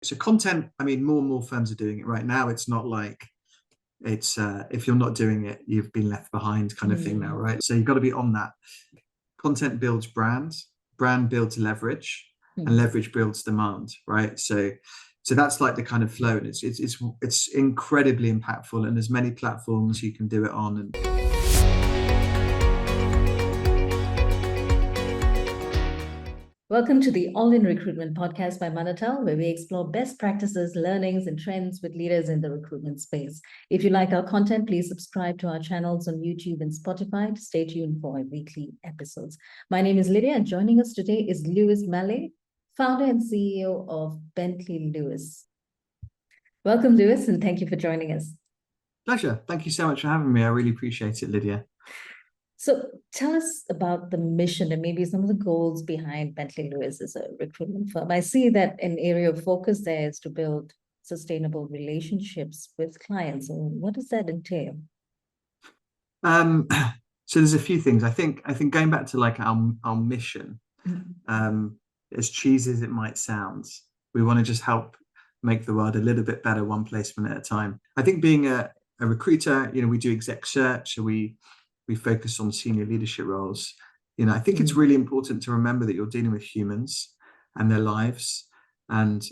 So content, I mean, more and more firms are doing it right now. It's not like it's if you're not doing it, you've been left behind kind of thing now, right? So you've got to be on that. Content builds brand builds leverage, and leverage builds demand, right? So that's like the kind of flow, and it's incredibly impactful, and there's many platforms you can do it on. And welcome to the All in Recruitment podcast by Manatal, where we explore best practices, learnings, and trends with leaders in the recruitment space. If you like our content, please subscribe to our channels on YouTube and Spotify. Stay tuned for our weekly episodes. My name is Lydia, and joining us today is Lewis Mallet, founder and CEO of Bentley Lewis. Welcome, Lewis, and thank you for joining us. Pleasure. Thank you so much for having me. I really appreciate it, Lydia. So tell us about the mission and maybe some of the goals behind Bentley Lewis as a recruitment firm. I see that an area of focus there is to build sustainable relationships with clients. So what does that entail? So there's a few things. I think going back to like our mission, as cheesy as it might sound, we want to just help make the world a little bit better, one placement at a time. I think being a recruiter, we do exec search, so we focus on senior leadership roles. I think it's really important to remember that you're dealing with humans and their lives, and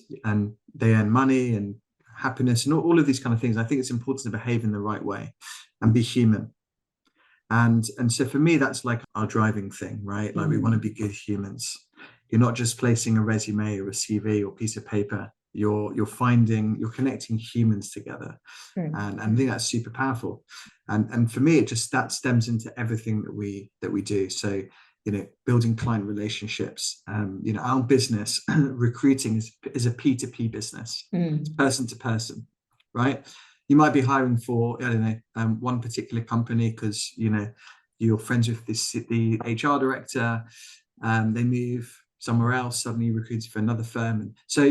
they earn money and happiness and all of these kind of things. I think it's important to behave in the right way and be human. And so for me, that's like our driving thing, right? Like we want to be good humans. You're not just placing a resume or a CV or piece of paper. You're connecting humans together. And I think that's super powerful. And for me, that stems into everything that we do. So, building client relationships, our business, recruiting is a P2P business. It's person to person, right? You might be hiring for, I don't know, one particular company because, you're friends with the HR director, they move somewhere else, suddenly you recruit for another firm. And so,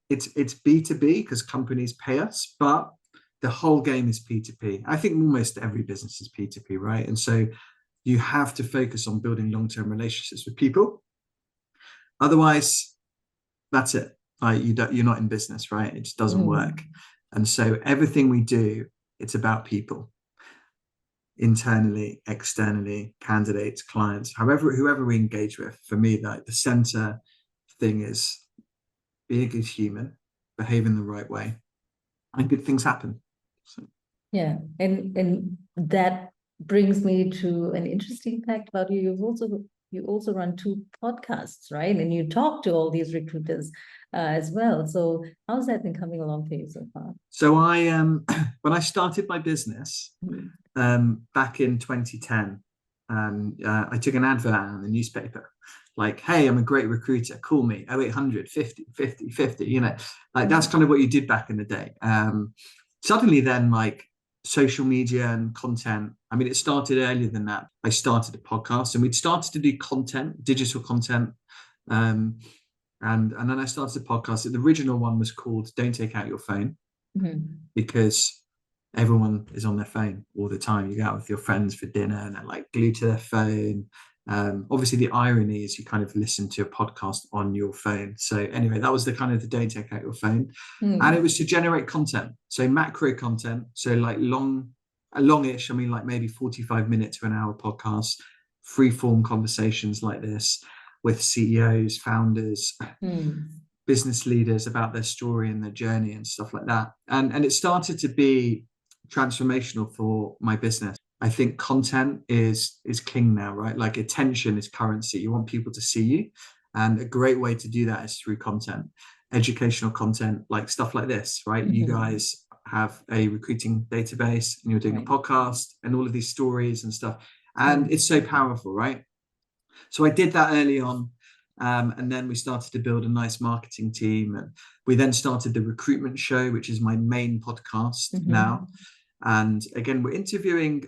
it's B2B because companies pay us, but the whole game is P2P. I think almost every business is P2P, right? And so you have to focus on building long-term relationships with people. Otherwise, that's it. You're not in business, right? It just doesn't work. And so everything we do, it's about people. Internally, externally, candidates, clients, whoever we engage with. For me, like the center thing is be a good human, behave in the right way, and good things happen. So. Yeah, and that brings me to an interesting fact about you. You also run 2 podcasts, right? And you talk to all these recruiters as well. So how's that been coming along for you so far? So I when I started my business back in 2010, I took an advert out in the newspaper, like, hey, I'm a great recruiter, call me 0800 50 50 50, like that's kind of what you did back in the day. Suddenly then, like, social media and content, I mean, it started earlier than that. I started a podcast and we'd started to do content, digital content, and then I started a podcast. The original one was called Don't Take Out Your Phone, because everyone is on their phone all the time. You go out with your friends for dinner and they're like glued to their phone. Obviously the irony is you kind of listen to a podcast on your phone. So anyway, that was the Don't Take Out Your Phone. And it was to generate content. So macro content. So like longish, I mean, like maybe 45 minutes to an hour podcast, free form conversations like this with CEOs, founders, business leaders about their story and their journey and stuff like that. And it started to be transformational for my business. I think content is king now, right? Like attention is currency. You want people to see you. And a great way to do that is through content, educational content, like stuff like this, right? You guys have a recruiting database and you're doing a podcast and all of these stories and stuff. And it's so powerful, right? So I did that early on. And then we started to build a nice marketing team. And we then started the Recruitment show, which is my main podcast now. And again, we're interviewing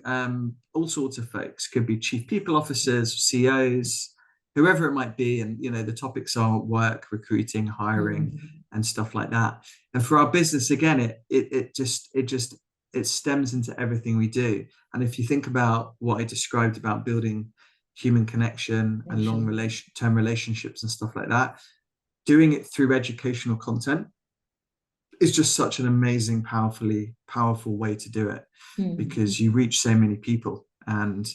all sorts of folks. Could be chief people officers, CEOs, whoever it might be. And, the topics are work, recruiting, hiring, and stuff like that. And for our business, again, it stems into everything we do. And if you think about what I described about building human connection and long term relationships and stuff like that, doing it through educational content is just such an amazing, powerful way to do it, because you reach so many people. And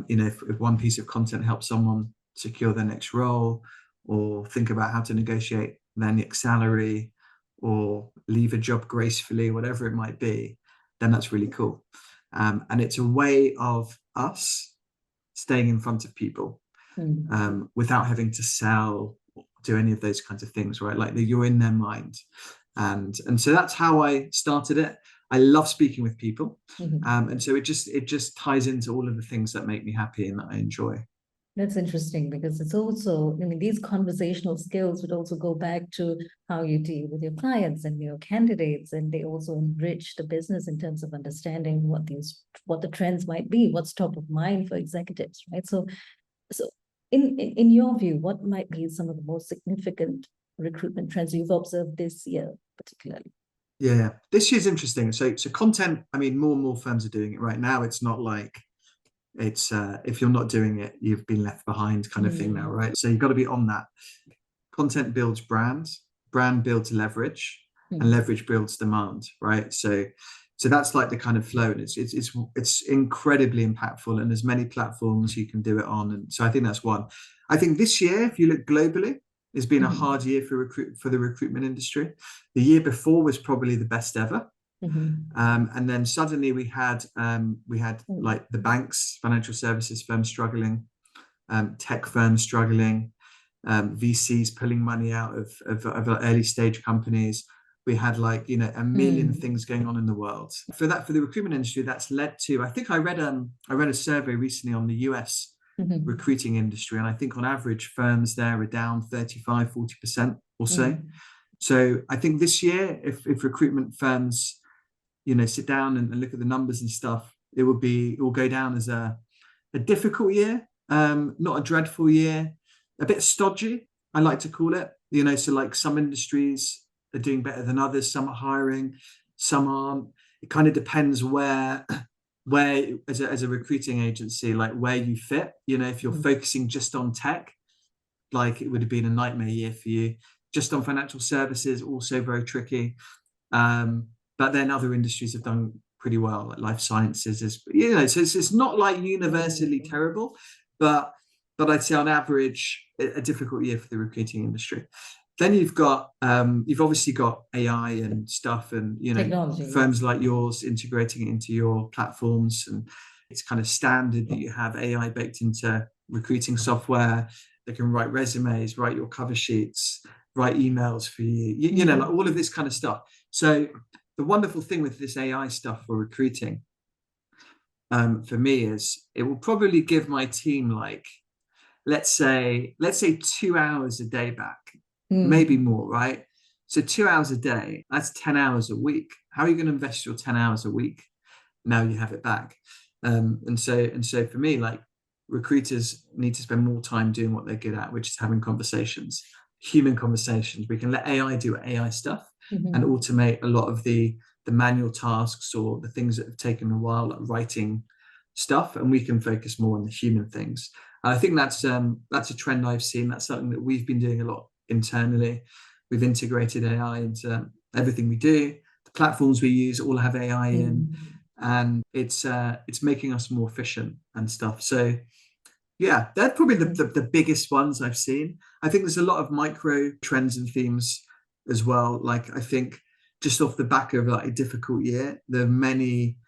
if one piece of content helps someone secure their next role, or think about how to negotiate their next salary, or leave a job gracefully, whatever it might be, then that's really cool. And it's a way of us staying in front of people without having to sell or do any of those kinds of things, right? Like you're in their mind. And so that's how I started it. I love speaking with people. And so it just ties into all of the things that make me happy and that I enjoy. That's interesting, because it's also, I mean, these conversational skills would also go back to how you deal with your clients and your candidates, and they also enrich the business in terms of understanding what the trends might be, what's top of mind for executives, right? So in your view, what might be some of the most significant recruitment trends you've observed this year, particularly? Yeah, this year's interesting. So content, I mean, more and more firms are doing it right now. It's not like it's if you're not doing it, you've been left behind kind of thing now, right? So you've got to be on that. Content builds brand builds leverage, and leverage builds demand, right? So that's like the kind of flow, and it's incredibly impactful, and there's many platforms you can do it on. And so I think that's one. I think this year, if you look globally, it's been a hard year for the recruitment industry. The year before was probably the best ever. And then suddenly we had like the banks, financial services firms struggling, tech firms struggling, VCs pulling money out of early stage companies. We had like, a million things going on in the world. For the recruitment industry, that's led to, I think I read a survey recently on the US recruiting industry, and I think on average firms there are down 35-40% or so. So I think this year, if recruitment firms sit down and look at the numbers and stuff, it will go down as a difficult year, not a dreadful year, a bit stodgy, I like to call it. So like some industries are doing better than others, some are hiring, some aren't. It kind of depends where as a recruiting agency, like where you fit. If you're focusing just on tech, like it would have been a nightmare year for you. Just on financial services, also very tricky. But then other industries have done pretty well, like life sciences is, so it's not like universally terrible, but I'd say on average a difficult year for the recruiting industry. Then you've obviously got AI and stuff, and Technology, firms like yours integrating it into your platforms, and it's kind of standard that you have AI baked into recruiting software that can write resumes, write your cover sheets, write emails for you, like all of this kind of stuff. So the wonderful thing with this AI stuff for recruiting, for me, is it will probably give my team like, let's say 2 hours a day back, maybe more, right? So 2 hours a day, that's 10 hours a week. How are you going to invest your 10 hours a week now you have it back? And so for me, like, recruiters need to spend more time doing what they're good at, which is having conversations, human conversations. We can let AI do AI stuff and automate a lot of the manual tasks or the things that have taken a while, like writing stuff, and we can focus more on the human things. And I think that's a trend I've seen. That's something that we've been doing a lot internally. We've integrated AI into everything we do. The platforms we use all have AI in, and it's making us more efficient and stuff. So yeah, they're probably the biggest ones I've seen. I think there's a lot of micro trends and themes as well. Like, I think just off the back of like a difficult year, there are many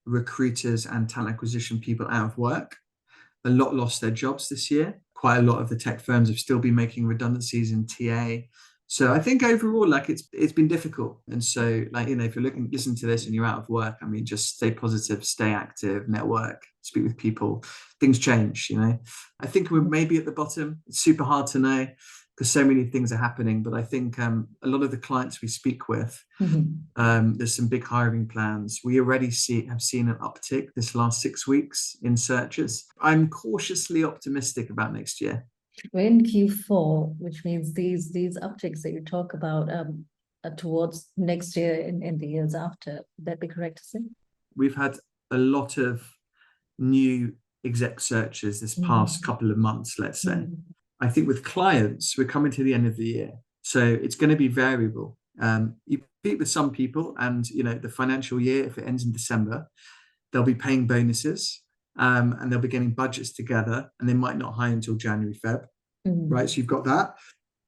recruiters and talent acquisition people out of work. A lot lost their jobs this year. Quite a lot of the tech firms have still been making redundancies in TA. So I think overall, like, it's been difficult. And so, like, if you're listen to this and you're out of work, I mean, just stay positive, stay active, network, speak with people. Things change, I think we're maybe at the bottom. It's super hard to know because so many things are happening. But I think a lot of the clients we speak with, there's some big hiring plans. We already have seen an uptick this last 6 weeks in searches. I'm cautiously optimistic about next year. We're in Q4, which means these upticks that you talk about are towards next year and the years after. Would that be correct to say? We've had a lot of new exec searches this past couple of months, let's say. I think with clients, we're coming to the end of the year, so it's going to be variable. People compete with some people, and the financial year, if it ends in December, they'll be paying bonuses, and they'll be getting budgets together, and they might not hire until January, Feb, right? So you've got that.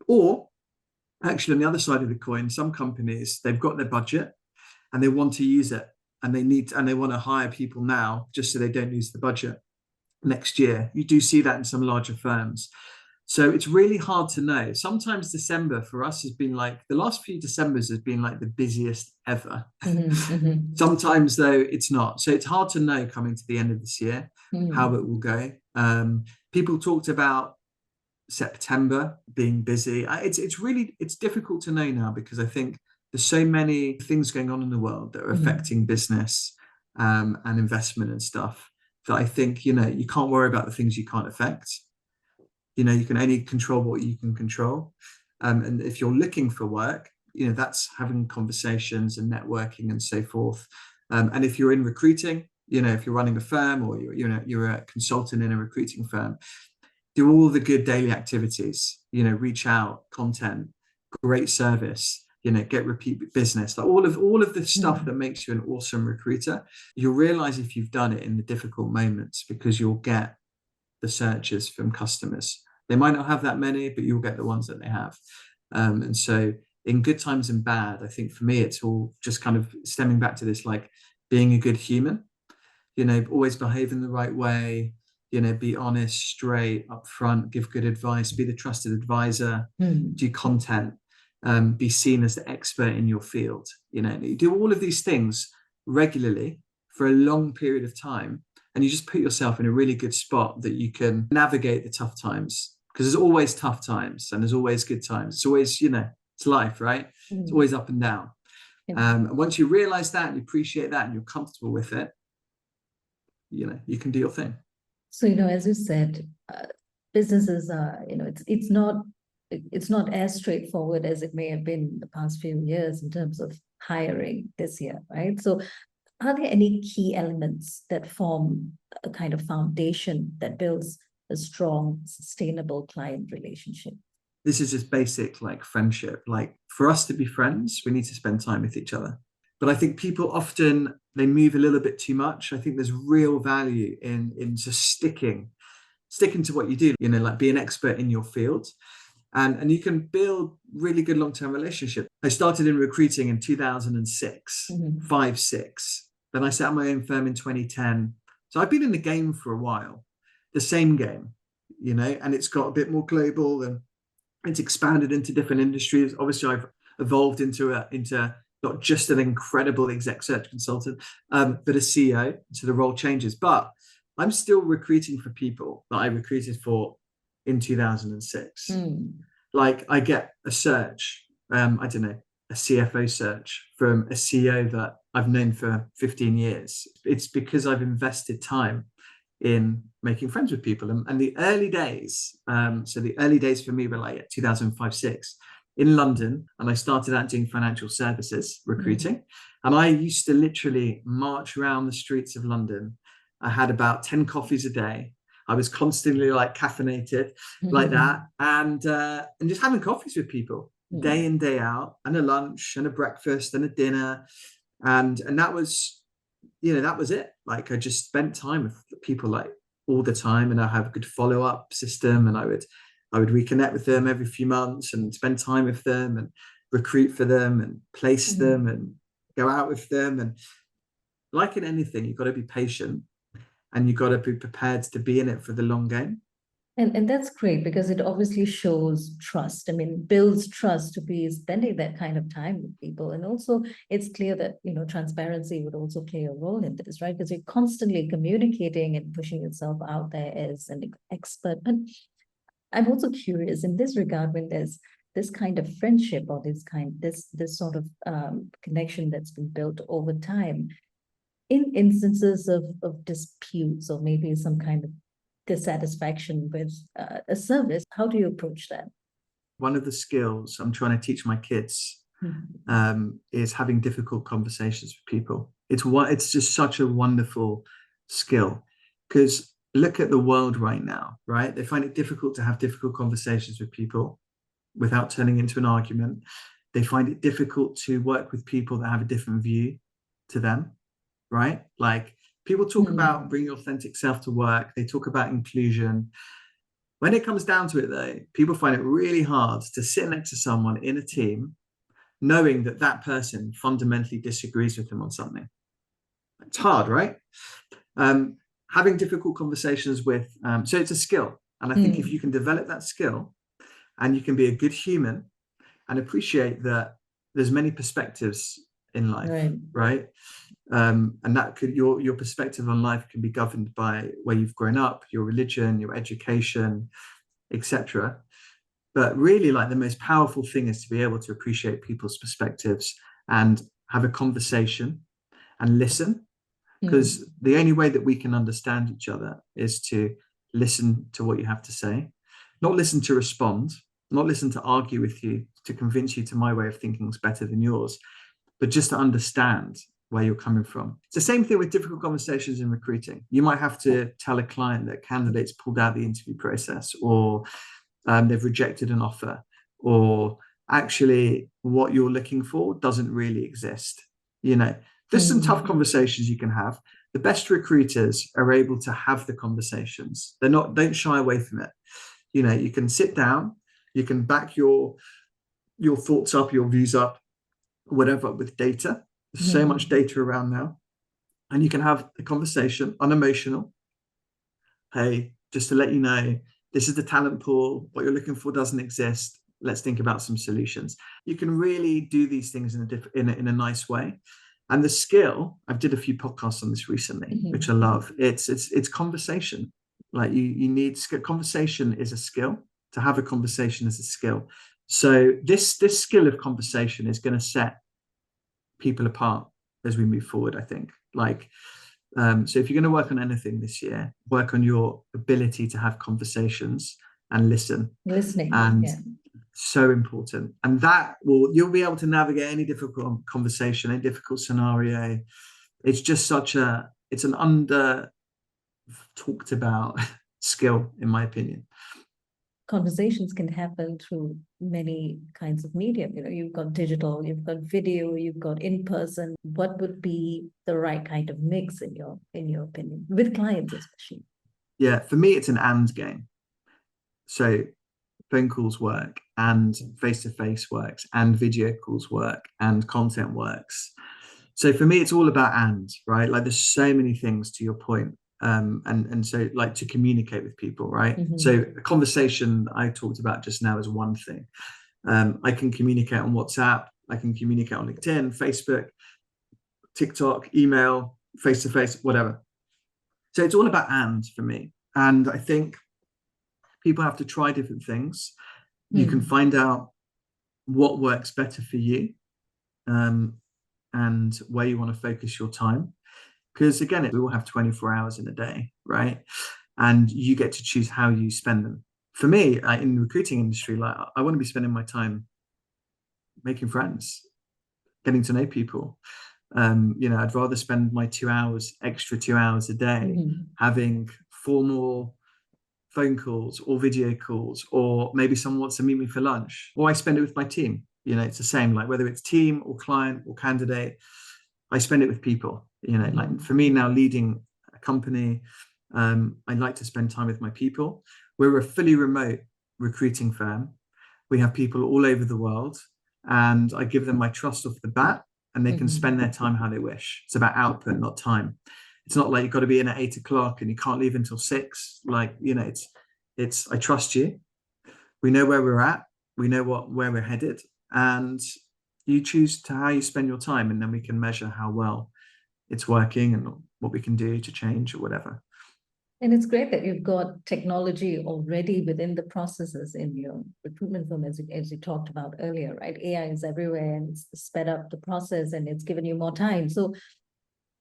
Or actually, on the other side of the coin, some companies, they've got their budget and they want to use it, and they want to hire people now just so they don't use the budget next year. You do see that in some larger firms. So it's really hard to know. Sometimes December for us has been like, the last few Decembers has been like the busiest ever. Sometimes though it's not. So it's hard to know coming to the end of this year how it will go. People talked about September being busy. It's difficult to know now, because I think there's so many things going on in the world that are affecting business and investment and stuff, that I think, you can't worry about the things you can't affect. You can only control what you can control. And if you're looking for work, that's having conversations and networking and so forth. And if you're in recruiting, if you're running a firm, or you're a consultant in a recruiting firm, do all the good daily activities, reach out, content, great service, get repeat business, like all of the stuff that makes you an awesome recruiter. You'll realize if you've done it in the difficult moments, because you'll get the searches from customers. They might not have that many, but you'll get the ones that they have. And so in good times and bad, I think for me, it's all just kind of stemming back to this, like being a good human, always behave in the right way, be honest, straight, upfront, give good advice, be the trusted advisor, do content, be seen as the expert in your field. You do all of these things regularly for a long period of time, and you just put yourself in a really good spot that you can navigate the tough times, because there's always tough times and there's always good times. It's always, it's life, right? It's always up and down. And once you realize that and you appreciate that and you're comfortable with it, you can do your thing. So, as you said, businesses are, it's not as straightforward as it may have been in the past few years in terms of hiring this year, right? So are there any key elements that form a kind of foundation that builds a strong, sustainable client relationship? This is just basic, like friendship. Like for us to be friends, we need to spend time with each other. But I think people often, they move a little bit too much. I think there's real value in just sticking to what you do, like be an expert in your field. And you can build really good long-term relationships. I started in recruiting in 2006, 6. Then I set up my own firm in 2010. So I've been in the game for a while, the same game, and it's got a bit more global and it's expanded into different industries. Obviously, I've evolved into not just an incredible exec search consultant, but a CEO. So the role changes. But I'm still recruiting for people that I recruited for in 2006. Like I get a search, I don't know, a CFO search from a CEO that I've known for 15 years. It's because I've invested time in making friends with people. And the early days, so the early days for me were like 2005, 6 in London. And I started out doing financial services recruiting. And I used to literally march around the streets of London. I had about 10 coffees a day. I was constantly like caffeinated like that. And just having coffees with people day in, day out, and a lunch and a breakfast and a dinner. And that was, that was it. Like I just spent time with people like all the time, and I have a good follow-up system, and I would reconnect with them every few months and spend time with them and recruit for them and place them and go out with them. And like in anything, you've got to be patient and you've got to be prepared to be in it for the long game. And that's great, because it obviously shows trust. I mean, builds trust to be spending that kind of time with people. And also it's clear that, transparency would also play a role in this, right? Because you're constantly communicating and pushing yourself out there as an expert. But I'm also curious in this regard, when there's this kind of friendship or this sort of connection that's been built over time, in instances of disputes or maybe some kind of dissatisfaction with a service, how do you approach that? One of the skills I'm trying to teach my kids is having difficult conversations with people. It's just such a wonderful skill, because look at the world right now, right? They find it difficult to have difficult conversations with people without turning into an argument. They find it difficult to work with people that have a different view to them, right? Like people talk about bring your authentic self to work. They talk about inclusion. When it comes down to it, though, people find it really hard to sit next to someone in a team knowing that that person fundamentally disagrees with them on something. It's hard, right? Having difficult conversations with, so it's a skill. And I think if you can develop that skill and you can be a good human and appreciate that there's many perspectives in life, right? And that could, your perspective on life can be governed by where you've grown up, your religion, your education, etc. But really, like the most powerful thing is to be able to appreciate people's perspectives and have a conversation and listen, because the only way that we can understand each other is to listen to what you have to say, not listen to respond, not listen to argue with you, to convince you to my way of thinking is better than yours, but just to understand where you're coming from. It's the same thing with difficult conversations in recruiting. You might have to tell a client that candidates pulled out the interview process, or they've rejected an offer, or actually what you're looking for doesn't really exist. You know, there's some tough conversations you can have. The best recruiters are able to have the conversations. Don't shy away from it. You know, you can sit down, you can back your thoughts up, your views up, whatever, with data. There's so much data around now. And you can have a conversation, unemotional. Hey, just to let you know, this is the talent pool. What you're looking for doesn't exist. Let's think about some solutions. You can really do these things in a nice way. And the skill, I've did a few podcasts on this recently, which I love. It's conversation. Like you need conversation is a skill. To have a conversation is a skill. So this skill of conversation is going to set people apart as we move forward, I think. Like, so if you're going to work on anything this year, work on your ability to have conversations and listening. And so important. And you'll be able to navigate any difficult conversation, any difficult scenario. It's just it's an under talked about skill, in my opinion. Conversations can happen through many kinds of media. You know, you've got digital, you've got video, you've got in person. What would be the right kind of mix in your opinion, with clients especially? Yeah, for me, it's an and game. So phone calls work, and face-to-face works, and video calls work, and content works. So for me, it's all about right? Like there's so many things, to your point. And so like to communicate with people, right? So a conversation I talked about just now is one thing. I can communicate on WhatsApp, I can communicate on LinkedIn, Facebook, TikTok, email, face-to-face, whatever. So it's all about for me. And I think people have to try different things. You can find out what works better for you, and where you want to focus your time. Because again, we all have 24 hours in a day, right? And you get to choose how you spend them. For me, in the recruiting industry, like I want to be spending my time making friends, getting to know people. You know, I'd rather spend my extra 2 hours a day having formal phone calls or video calls, or maybe someone wants to meet me for lunch, or I spend it with my team. You know, it's the same, like whether it's team or client or candidate, I spend it with people. You know, like for me now, leading a company, I like to spend time with my people. We're a fully remote recruiting firm. We have people all over the world, and I give them my trust off the bat, and they can spend their time how they wish. It's about output, not time. It's not like you've got to be in at 8 o'clock and you can't leave until 6. Like, you know, it's I trust you. We know where we're at. We know where we're headed, and you choose how you spend your time, and then we can measure how well it's working and what we can do to change or whatever. And it's great that you've got technology already within the processes in your recruitment firm, as you talked about earlier, right? AI is everywhere, and it's sped up the process, and it's given you more time. So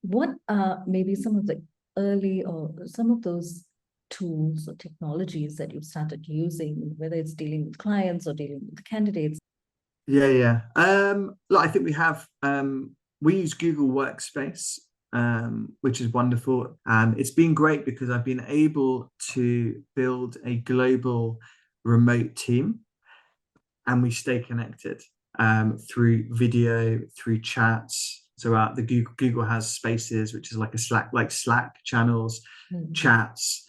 what are maybe some of the early or some of those tools or technologies that you've started using, whether it's dealing with clients or dealing with candidates? Yeah. Look, I think we use Google Workspace, which is wonderful. And it's been great because I've been able to build a global remote team, and we stay connected. through video, through chats. So the Google has Spaces, which is like a Slack channels, chats.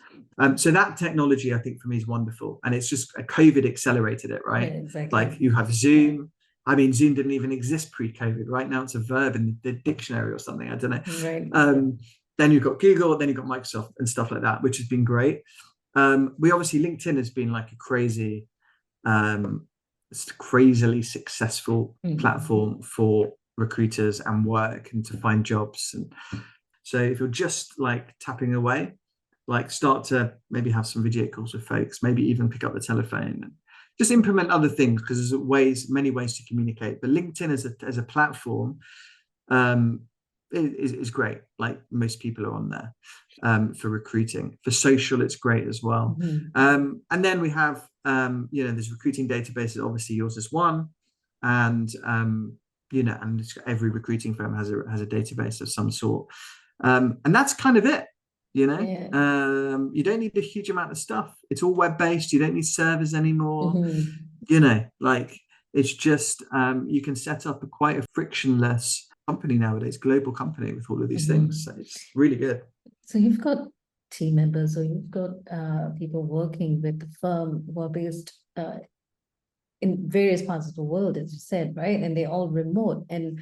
So that technology, I think, for me is wonderful, and it's just COVID accelerated it, right? Yeah, exactly. Like you have Zoom. I mean, Zoom didn't even exist pre-COVID. Right now, it's a verb in the dictionary or something. I don't know. Right. Then you've got Google, then you've got Microsoft and stuff like that, which has been great. We obviously LinkedIn has been like a crazily successful platform for recruiters and work and to find jobs. And so if you're just like tapping away, like start to maybe have some video calls with folks, maybe even pick up the telephone and just implement other things, because there's many ways to communicate. But LinkedIn as a platform is great. Like most people are on there for recruiting. For social, it's great as well. And then we have there's recruiting databases. Obviously, yours is one, and and every recruiting firm has a database of some sort, and that's kind of it. You don't need a huge amount of stuff. It's all web-based. You don't need servers anymore. Like it's just you can set up quite a frictionless company nowadays, global company, with all of these things. So it's really good. So you've got team members, or you've got people working with the firm who are based in various parts of the world, as you said, right? And they're all remote. And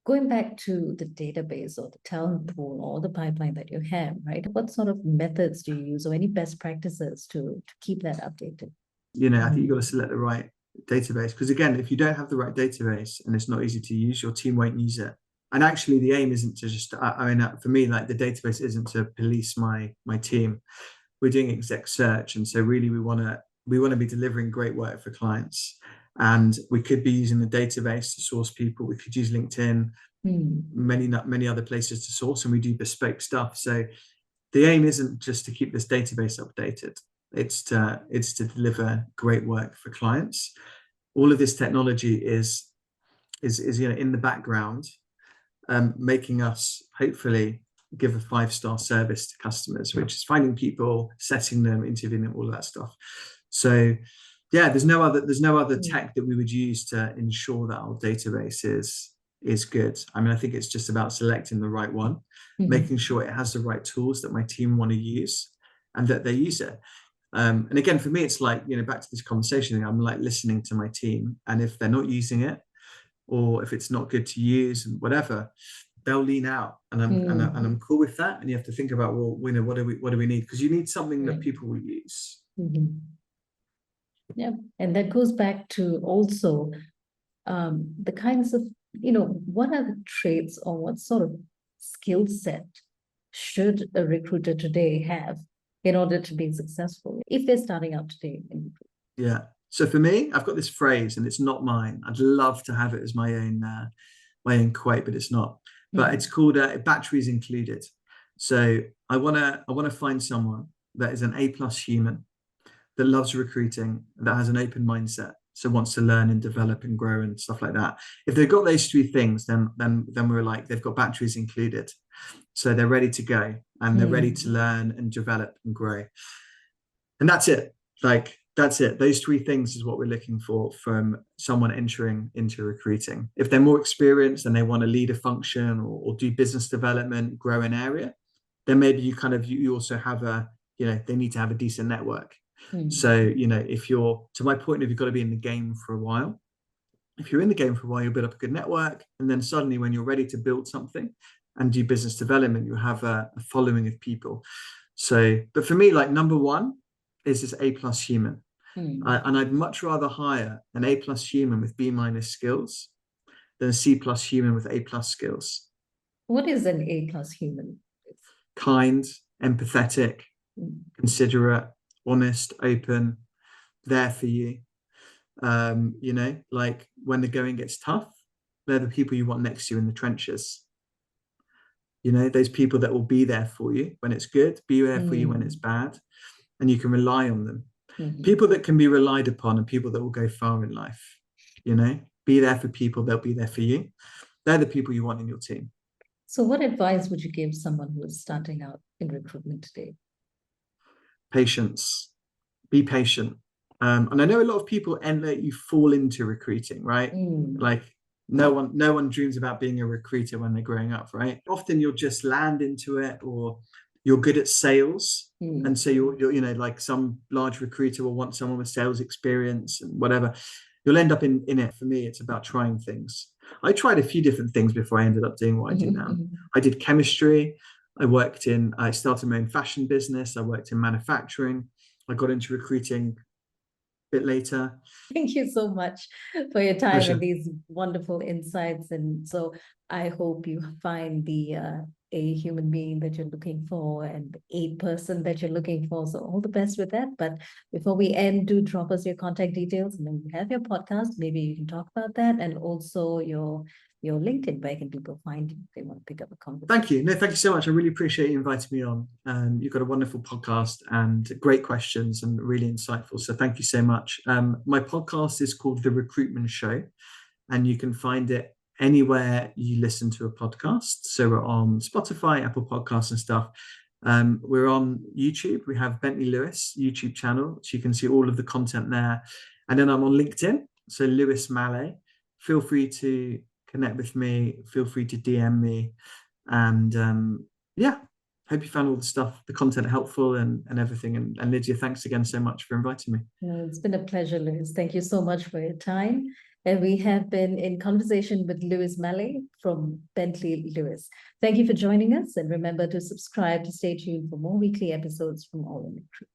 going back to the database or the talent pool or the pipeline that you have, right? What sort of methods do you use, or any best practices to keep that updated? I think you've got to select the right database, because again, if you don't have the right database and it's not easy to use, your team won't use it. And actually the aim isn't to just, for me, like the database isn't to police my team. We're doing exec search. And so really we want to be delivering great work for clients. And we could be using the database to source people. We could use LinkedIn, many other places to source, and we do bespoke stuff. So the aim isn't just to keep this database updated. It's to deliver great work for clients. All of this technology is in the background, making us hopefully give a 5-star service to customers, which is finding people, setting them, interviewing them, all of that stuff. So yeah, there's no other tech that we would use to ensure that our database is good. I mean, I think it's just about selecting the right one, making sure it has the right tools that my team want to use and that they use it. And again, for me, it's like, back to this conversation thing, I'm like listening to my team, and if they're not using it, or if it's not good to use and whatever, they'll lean out, and I'm cool with that. And you have to think about, well, what do we need? Because you need something that people will use. Yeah, and that goes back to also the kinds of, what are the traits, or what sort of skill set should a recruiter today have in order to be successful if they're starting out today in recruitment? Yeah. So for me, I've got this phrase, and it's not mine. I'd love to have it as my own quote, but it's not. But it's called batteries included. So I wanna find someone that is an A+ human, that loves recruiting, that has an open mindset, so wants to learn and develop and grow and stuff like that. If they've got those 3 things, then we're like, they've got batteries included. So they're ready to go, and they're ready to learn and develop and grow. And that's it. Like, that's it. Those 3 things is what we're looking for from someone entering into recruiting. If they're more experienced and they want to lead a function or do business development, grow an area, then maybe you also have they need to have a decent network. So, if you're, to my point, if you've got to be in the game for a while, if you're in the game for a while, you'll build up a good network. And then suddenly when you're ready to build something and do business development, you have a following of people. So, but for me, like, number 1 is this A+ human. And I'd much rather hire an A+ human with B- skills than a C+ human with A+ skills. What is an A+ human? Kind, empathetic, considerate, honest, open, there for you. Like when the going gets tough, they're the people you want next to you in the trenches. Those people that will be there for you when it's good, be there for you when it's bad, and you can rely on them. People that can be relied upon, and people that will go far in life. Be there for people, they'll be there for you. They're the people you want in your team. So what advice would you give someone who is starting out in recruitment today? Patience. Be patient. And I know a lot of people you fall into recruiting, right? Like no one dreams about being a recruiter when they're growing up, right? Often you'll just land into it, or you're good at sales. And so you're like some large recruiter will want someone with sales experience and whatever. You'll end up in it. For me, it's about trying things. I tried a few different things before I ended up doing what I do now. I did chemistry. I started my own fashion business. I worked in manufacturing. I got into recruiting a bit later. Thank you so much for your time Pleasure. and these wonderful insights. And so I hope you find a human being that you're looking for and a person that you're looking for. So all the best with that. But before we end, do drop us your contact details, and then we have your podcast. Maybe you can talk about that, and also your LinkedIn. Where can people find you if they want to pick up a conversation? Thank you. No, thank you so much. I really appreciate you inviting me on. You've got a wonderful podcast and great questions and really insightful. So thank you so much. My podcast is called The Recruitment Show, and you can find it anywhere you listen to a podcast. So we're on Spotify, Apple Podcasts and stuff. We're on YouTube. We have Bentley Lewis YouTube channel, so you can see all of the content there. And then I'm on LinkedIn, so Lewis Mallet. Feel free to connect with me. Feel free to DM me. And hope you found all the content helpful and everything. And Lydia, thanks again so much for inviting me. It's been a pleasure, Lewis. Thank you so much for your time. And we have been in conversation with Lewis Mallet from Bentley Lewis. Thank you for joining us, and remember to subscribe to stay tuned for more weekly episodes from All in Recruitment.